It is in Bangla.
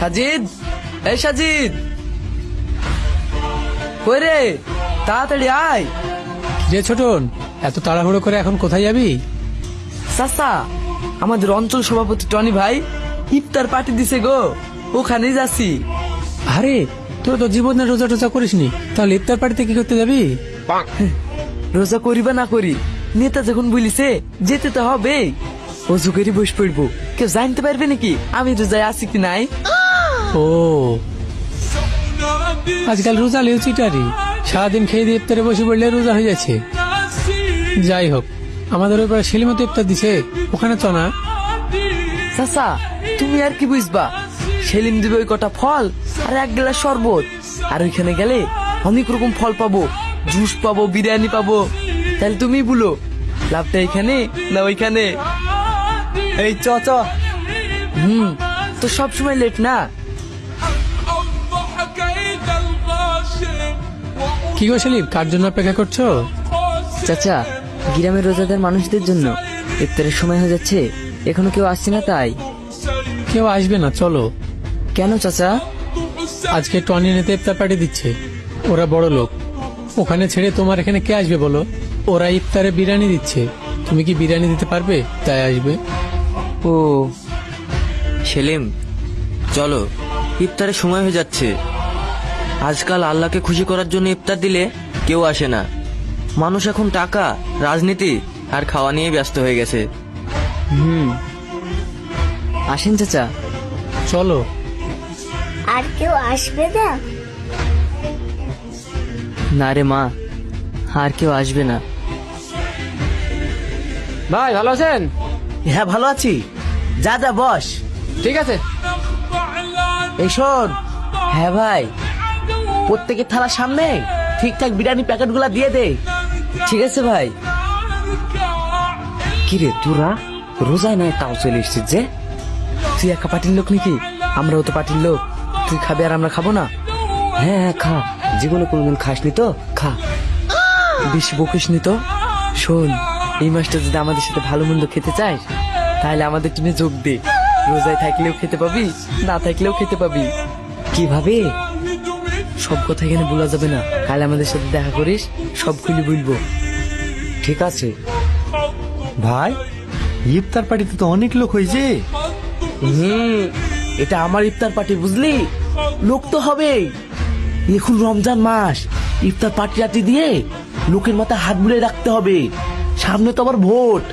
সাজিদ, এই সাজিদ, কই রে? তাড়াতাড়ি আয়। যে ছোটন, এত তাড়াহুড়ো করে এখন কোথায় যাবি? চাচা, আমাদের অঞ্চল সভাপতি টনি ভাই ইফতার পার্টি দিছে গো, ওখানেই যাচ্ছি। আরে তোর তো জীবনে রোজা টোজা করিসনি, তাহলে ইফতার পার্টিতে কি করতে যাবি? রোজা করি বা না করি, নেতা যখন বলিছে যেতে তো হবে। অজু করে বসে পড়বো, কেউ জানতে পারবে নাকি আমি রোজায় আছি কি নাই। ও, আজকাল রোজা লেও চিটারি, সারাদিন খেয়ে দিয়ে ইফতারে বসে পড়লে রোজা হয়ে যাচ্ছে। যাই হোক, আমাদের ওই পাড়া সেলিমতো ইফতার দিছে, ওখানে চ না? চাচা, তুমি আর কি বুঝবা, সেলিম দিবে ওই কটা ফল আর এক গ্লাস শরবত, আর ওইখানে গেলে অনেক রকম ফল পাবো, জুস পাবো, বিরিয়ানি পাবো। তাহলে তুমি বলো, লাভটা এখানে না ওইখানে? এই চ চ। তো সবসময় লেট না। কি গো সেলিম, কার জন্য অপেক্ষা করছো? চাচা, গ্রামের রোজাদার মানুষদের জন্য ইফতারের সময় হয়ে যাচ্ছে, এখনো কেউ আসছে না তাই। কেউ আসবে না, চলো। কেন চাচা? আজকে টনি নেতে ইফতার পার্টি দিচ্ছে, ওরা বড় লোক, ওখানে ছেড়ে তোমার এখানে কে আসবে বলো? ওরা ইফতারে বিরিয়ানি দিচ্ছে, তুমি কি বিরিয়ানি দিতে পারবে? তাই আসবে। ও সেলিম, চলো, ইফতারের সময় হয়ে যাচ্ছে। আজকাল আল্লাহকে খুশি করার জন্য ইফতার দিলে কেউ আসে না। মানুষ এখন টাকা, রাজনীতি আর খাওয়া নিয়ে ব্যস্ত হয়ে গেছে। আসেন চাচা। চলো। আর কেউ আসবে না? না রে মা, আর কেউ আসবে না। ভাই ভালো আছেন? হ্যাঁ ভালো আছি, যা যা বস। ঠিক আছে। এই শোন। হ্যাঁ ভাই, প্রত্যেকের থালার সামনে ঠিকঠাক বিরিয়ানি প্যাকেট গুলা দিয়ে দে। ঠিক আছে ভাই। কিরে তোরা রোজায় নয় তাও চলে এসছিস যে? তুই একা পার্টির লোক নাকি? আমরাও তো পার্টির লোক। তুই খাবি আর আমরা খাবো না? হ্যাঁ হ্যাঁ, খা, জীবনে কোনোদিন খাসনি তো, খা। বেশি বকিস নি তো। শোন, এই মাসটা যদি আমাদের সাথে ভালো মন্দ খেতে চাস, তাহলে আমাদের টিমে যোগ দে। রোজায় থাকলেও খেতে পাবি, না থাকলেও খেতে পাবি। কিভাবে? সব কথা এখানে বলা যাবে না, কাল আমাদের সাথে দেখা করিস, সব খুলে বলবো। ঠিক আছে ভাই, ইফতার পার্টিতে তো অনেক লোক হয়েছে। এটা আমার ইফতার পার্টি, বুঝলি? লোক তো হবেই। এখন রমজান মাস, ইফতার পার্টি টাটি দিয়ে লোকের মাথায় হাত বুলিয়ে রাখতে হবে, সামনে তো আবার ভোট।